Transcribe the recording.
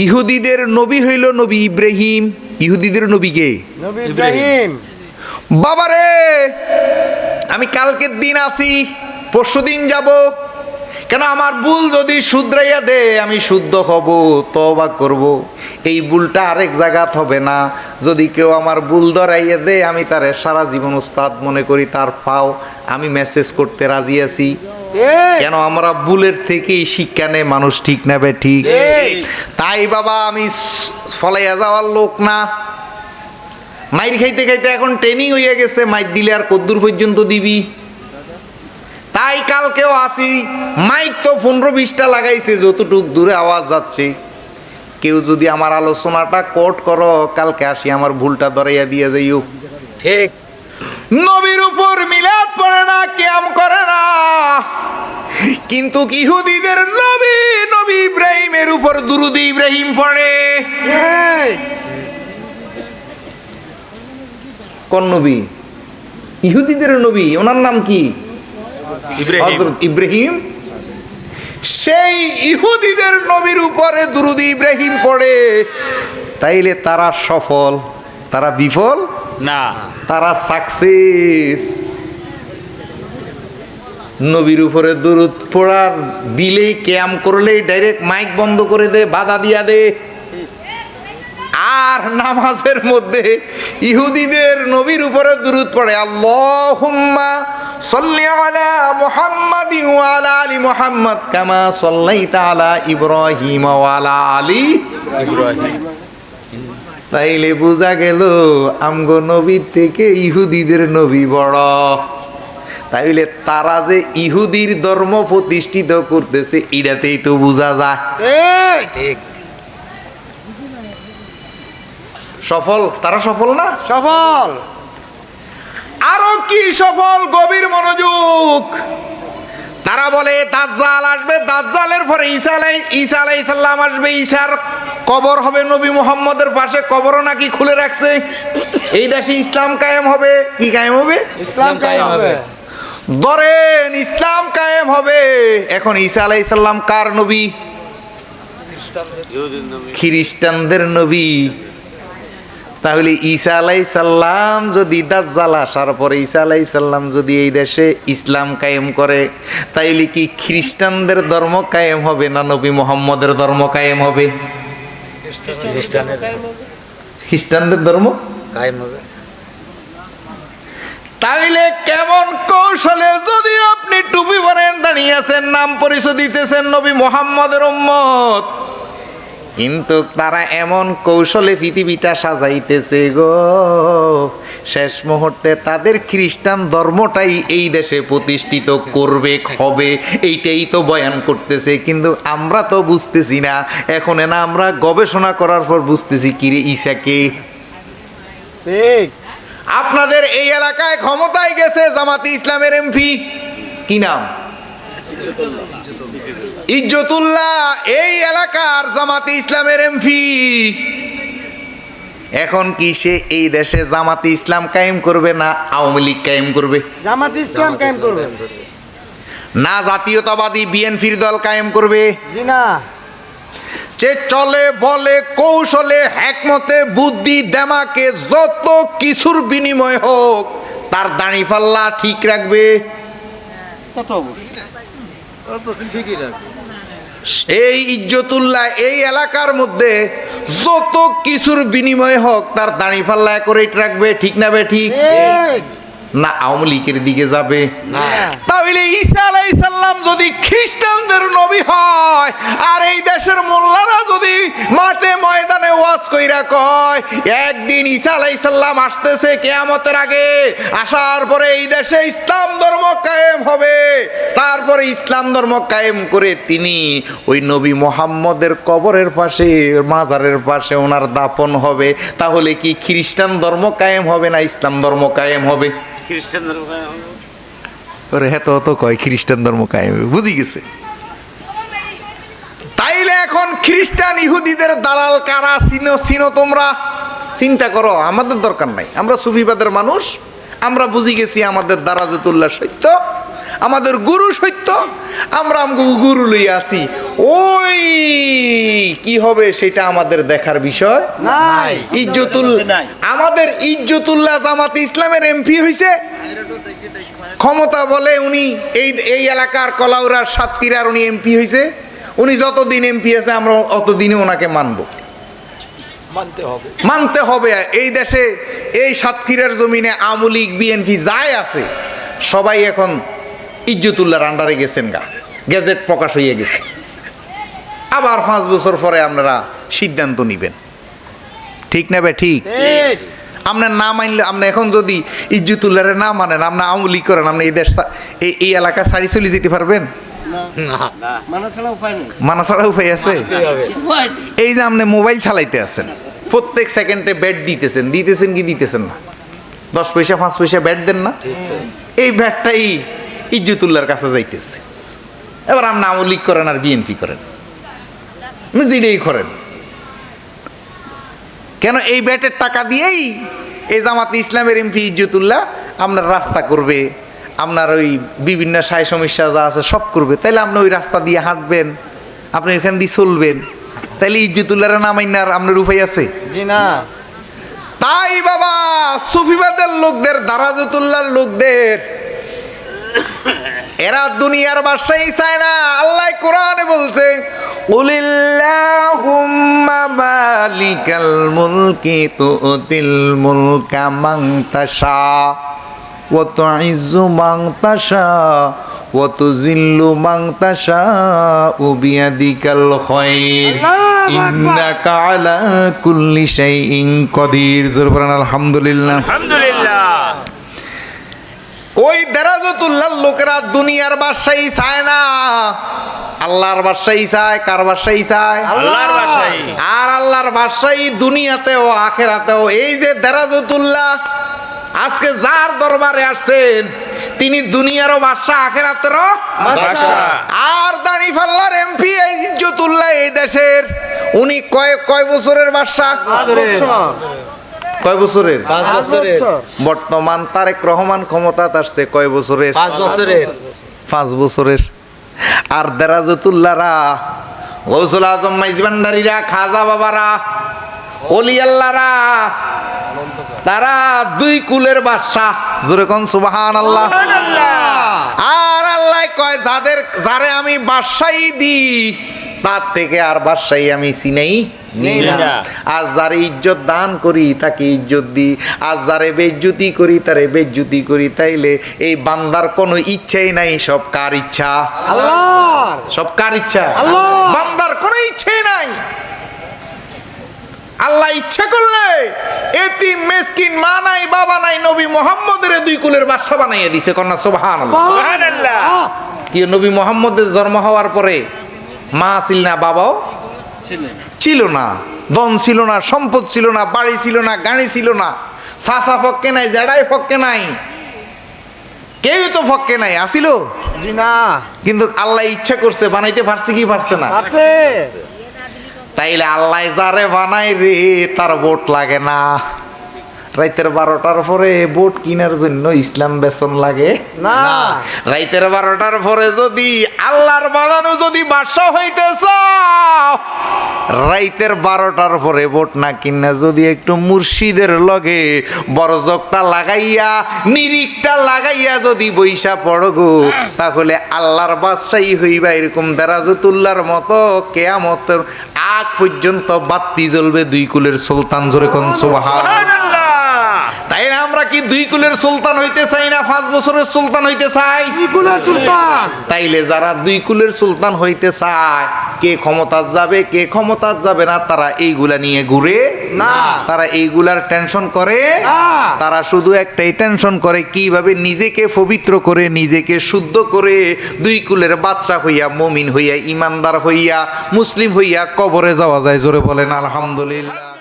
ইহুদিদের নবী হইল নবী ইব্রাহিম। ইহুদিদের নবী কে? নবী ইব্রাহিম। বাবারে, আমি কালকের দিন আসি, পরশুদিন যাব, কেন আমার ভুল যদি শুধরাইয়া দে আমি শুদ্ধ হব, তওবা করব। এই ভুলটা আরেক জায়গাত হবে না। যদি কেউ আমার ভুল ধরাইয়া দে আমি তারে সারা জীবন উস্তাদ মনে করি, তার পাও আমি মেসেজ করতে রাজি আছি। কেন আমরা ভুলের থেকেই শিক্ষা নেই মানুষ, ঠিক না বে ঠিক? তাই বাবা আমি ফলাইয়া যাওয়ার লোক না। মাইর খাইতে খাইতে এখন ট্রেনিং হইয়া গেছে, মাইর দিলে আর কদ্দুর পর্যন্ত দিবি। তাই কালকেও আসি, মাইক তো 15-20টা লাগাইছে, যতটুক দূরে আওয়াজ যাচ্ছে। কেউ যদি আমার আলোচনাটা কোট করো, কালকে আসি আমার ভুলটা ধরাইয়া দিয়ে যাইও। ঠিক। নবীর উপর মিলাদ পড়ে না, কিয়াম করে না, কিন্তু ইহুদিদের নবী নবী ইব্রাহিমের উপর দুরূদ ইব্রাহিম পড়ে। কোন নবী? ইহুদিদের নবী, ওনার নাম কি? হযরত ইব্রাহিম। সেই ইহুদিদের নবীর উপরে দুরূদ ইব্রাহিম পড়ে, তাইলে তারা সফল, তারা বিফল না, তারা সাকসেস। নবীর উপরে দুরূদ পড়ার দিলেই, কিয়াম করলেই ডাইরেক্ট মাইক বন্ধ করে দে, বাধা দিয়া দে। আর নামাজের মধ্যে ইহুদিদের নবীর উপরে দুরূদ পড়ে, আল্লাহুম্মা সাল্লি আলা মুহাম্মাদিন ওয়া আলা আলি মুহাম্মাদ কামা সাল্লাইতা আলা ইব্রাহিম ওয়া আলা আলি ইব্রাহিম। তাইলে বোঝা গেল আমগো নবীর থেকে ইহুদিদের নবী বড়। তাইলে তারা যে ইহুদির ধর্ম প্রতিষ্ঠিত করতেছে, এটাতেই তো বোঝা যায় ঠিক। সফল। তারা সফল না? সফল। আরো কি সফল? গভীর মনোযোগ। তারা বলে দাজ্জাল আসবে, দাজ্জালের পরে ঈসা আলাইহিস সালাম আসবে, ঈসার কবর হবে নবী মুহাম্মদের পাশে। কবরও নাকি খুলে রাখছে। এই দেশে ইসলাম কায়েম হবে। কি কায়েম হবে? ইসলাম কায়েম হবে। ধরেন ইসলাম কায়েম হবে। এখন ঈসা আলাইহিস সালাম কার নবী? খ্রিস্টানদের নবী। তাহলে ঈসা আলাইহিস সালাম যদি দাজ্জাল আসার পরে ঈসা আলাইহিস সালাম যদি এই দেশে ইসলাম কায়েম করে, তাইলে কি খ্রিস্টানদের ধর্ম কায়েম হবে না নবী মুহাম্মদের ধর্ম কায়েম হবে? খ্রিস্টানদের ধর্ম কায়েম হবে। তাইলে কেমন কৌশলে যদি আপনি টুপি পরেন, দাঁড়িয়ে আছেন, নাম পরিচয় দিতেছেন নবী মুহাম্মদের উম্মত, কিন্তু তারা এমন কৌশলে পৃথিবীটা সাজাইতেছে গো, শেষ মুহূর্তে তাদের খ্রিস্টান ধর্মটাই এই দেশে প্রতিষ্ঠিত করবে, হবে। এইটাই তো বয়ান করতেছে, কিন্তু আমরা তো বুঝতেছি না। এখন না আমরা গবেষণা করার পর বুঝতেছি কিরে ঈসাকে। ঠিক। আপনাদের এই এলাকায় ক্ষমতায় গেছে জামাতে ইসলামের এমপি, কি নাম? ইজ্জতুল্লাহ। এই এলাকার জামাতে ইসলামের এমপি। এখন কি সে এই দেশে জামাতে ইসলাম কায়েম করবে না আওয়ামী লীগ কায়েম করবে? জামাত ইসলাম কায়েম করবে। না জাতীয়তাবাদী বিএনপির দল কায়েম করবে? জি না। সে চলে বলে কৌশলে, হ্যাকমতে, বুদ্ধি, দেমাকে, যত কিছুর বিনিময় হোক তার দাঁড়িপাল্লা ঠিক রাখবে। ঠিকই রাখবে। এই ইজ্জতুল্লাহ এই এলাকার মধ্যে যত কিছুর বিনিময় হোক তার দাঁড়িপাল্লা করে রাখবে, ঠিক না বে ঠিক? না আওয়ামী লীগের দিকে যাবে? তাহলে ঈসা আলাইহিস সালাম যদি খ্রিস্টানদের নবী হয়, আর এই দেশের মোল্লারা যদি মাঠে ময়দানে ওয়াজ কইরা কয় একদিন ঈসা আলাইহিস সালাম আসতেছে কিয়ামতের আগে, আসার পরে এই দেশে ইসলাম ধর্ম কায়েম হবে, তারপরে ইসলাম ধর্ম কায়েম করে তিনি ওই নবী মুহাম্মদের কবরের পাশে, মাজারের পাশে ওনার দাফন হবে, তাহলে কি খ্রিস্টান ধর্ম কায়েম হবে না ইসলাম ধর্ম কায়েম হবে? খ্রিস্টান ধর্ম কায়েম হবে। ওরে হ্যাঁ তো কয় খ্রিস্টান ধর্ম কায়েম হবে, বুঝি গেছে। তাইলে এখন খ্রিস্টান ইহুদিদের দালাল কারা? চিনো তোমরা? চিন্তা করো, আমাদের দরকার নাই। আমরা সুফিবাদের মানুষ, আমরা বুঝি গেছি আমাদের দারাজতুল্লাহ সত্য, আমাদের গুরু সত্য, আমরা গুরু লইয়া আছি। ওই কি হবে সেটা আমাদের দেখার বিষয় নাই। আমাদের ইজ্জতুল্লাহ জামাতে ইসলামের এমপি হইছে, ক্ষমতা বলে উনি এই এলাকার কলাউড়ার সাতক্ষীরার উনি এমপি হইছে। উনি যতদিন এমপি আছে আমরা অতদিনে ওনাকে মানতে হবে। এই দেশে এই সাতক্ষীরার জমিনে আওয়ামী লীগ বিএনপি যাই আছে সবাই এখন ইজ্জতুল্লাহর আন্ডারে গেছেন গা, গেজেট প্রকাশ হয়ে গেছে। আবার 5 বছর পরে আপনারা সিদ্ধান্ত নিবেন, ঠিক নেবে ঠিক। আপনার না মানলে, আপনি এখন যদি ইজ্জতুল্লাহরে না মানেন, আপনি আওয়ামী লীগ করেন, আপনি এই দেশ এই এলাকা ছাড়ি চলে যেতে পারবেন? মানা ছাড়া উপায় আছে? এই যে আপনি মোবাইল চালাইতে আছেন, প্রত্যেক সেকেন্ডে ব্যাট দিতেছেন কি দিতেছেন না? 10 পয়সা 5 পয়সা ব্যাট দেন না? এই ব্যাটটাই ইজ্জতুল্লাহর কাছে যাইতেছে। এবার আপনি আওয়ামী লীগ করেন আর বিএনপি করেন, যেটাই করেন কেন, এই ব্যাটের টাকা দিয়েই এই জামাতে ইসলামের এমপি ইজ্জতুল্লাহ আপনার রাস্তা করবে, আপনার ওই বিভিন্ন সাই সমস্যা যা আছে সব করবে। তাইলে আপনি ওই রাস্তা দিয়ে হাঁটবেন, আপনি ওইখান দিয়ে চলবেন, তাইলে ইজ্জতুল্লাহর নামাইনার আপনার উপায় আছে? জি না। তাই বাবা সুফিবাদের লোকদের, দারাজতুল্লাহর লোকদের, এরা দুনিয়ার বাদশাহী চায় না। আল্লাহ কোরআনে বলছে, কুলিল্লাহুম্মা মালিকাল মুলকি তুতিল মুলকা মান তাশা ওয়া তুইজ্জু মান তাশা ওয়া তুযিল্লু মান তাশা বিয়াদিকাল খায়র ইন্নাকা আলা কুল্লি শাইইন কাদির। জোরে বলেন আলহামদুলিল্লাহ। ওই দেরাজতুল্লাহর লোকেরা দুনিয়ার বাদশাহী চায় না, আল্লাহর বাদশাহী চায়। কার বাদশাহী চায়? আল্লাহর বাদশাহী। আর আল্লাহর বাদশাহী দুনিয়াতেও আখিরাতেও। এই যে দেরাজতুল্লাহ আজকে যার দরবারে আসছেন, তিনি দুনিয়ারও বাদশা, আখিরাতেরও বাদশা। আর দানিফাল্লার এমপি এই ইজ্জতুল্লাহ এই দেশের, উনি কয় বছরের বাদশা? কয় বছরের? 5 বছরের। বর্তমান তারেক রহমান ক্ষমতা আসছে কয় বছরের? 5 বছরের। 5 বছরের। আর দেরাজতুল্লাহরা, গৌসুল আজম মাইজ ভান্ডারীরা, খাজা বাবারা, ওলি আল্লাহরা, তারা 2 কুলের বাদশাহ। জোরে কোন সুবহানাল্লাহ। আর আল্লাহ কয়, যারে আমি বাদশাহী দিই তার থেকে আর বাদশাহী আমি চিনাই না। আর যারে ইজ্জত দান করি তাকে ইজ্জত দিই, আর যারে বেজ্জতি করি তারে বেজ্জতি করি। তাইলে এই বান্দার কোনো ইচ্ছাই নাই, সব কার ইচ্ছা? আল্লাহর। সব কার ইচ্ছা? আল্লাহ। বান্দার কোনো ইচ্ছাই নাই। আল্লাহ ইচ্ছা করলে এতিম মিসকিন, মা নাই বাবা নাই, নবী মুহাম্মদের 2 কুলের বাদশা বানাইয়া দিছে। কন্যা সুবহানাল্লাহ। সুবহানাল্লাহ। কি নবী মুহাম্মদের জন্ম হওয়ার পরে মা ছিল না, বাবাও ছিল না, ধন ছিল না, সম্পদ ছিল না, বাড়ি ছিল না, গাড়ি ছিল না, চাচা ফক্কে নাই, জেডাই ফক্কে নাই, কেউ তো ফক্কে নাই, আসিল। জি না। কিন্তু আল্লাহ ইচ্ছা করছে, বানাইতে পারছে কি পারছে না? আছে। তাইলে আল্লাহ যারে বানাই রে তার ভোট লাগে না। রাইতের 12টার পরে ভোট কিনার জন্য ইসলাম বেতন লাগে না। রাইতের 12টার পরে যদি আল্লাহর বানানো যদি বাদশা হইতে চাও, রাইতের 12টার পরে ভোট না কিনা যদি একটু মুর্শিদের লগে বরজকটা লাগাইয়া, নিরিকটা লাগাইয়া যদি বইসা পড়ো গো, তাহলে আল্লাহর বাদশাহী হইবা। এরকম দেরাজতুল্লাহর মতো কিয়ামতের আগ পর্যন্ত বাতি জ্বলবে 2 কুলের সুলতান। জোরে কোন সুবহানাল্লাহ। তাই না, আমরা কি 2 কুলের সুলতান হইতে চাই না 5 বছরের সুলতান হইতে চাই? তাইলে যারা 2 কুলের সুলতান হইতে চায়, কে ক্ষমতা যাবে কে ক্ষমতা যাবে না, তারা এইগুলা নিয়ে ঘুরে না। তারা এইগুলার টেনশন করে না। তারা শুধু একটাই টেনশন করে, কিভাবে নিজেকে পবিত্র করে, নিজেকে শুদ্ধ করে 2 কুলের বাদশা হইয়া, মুমিন হইয়া, ইমানদার হইয়া, মুসলিম হইয়া কবরে যাওয়া যায়। জোরে বলেন আলহামদুলিল্লাহ।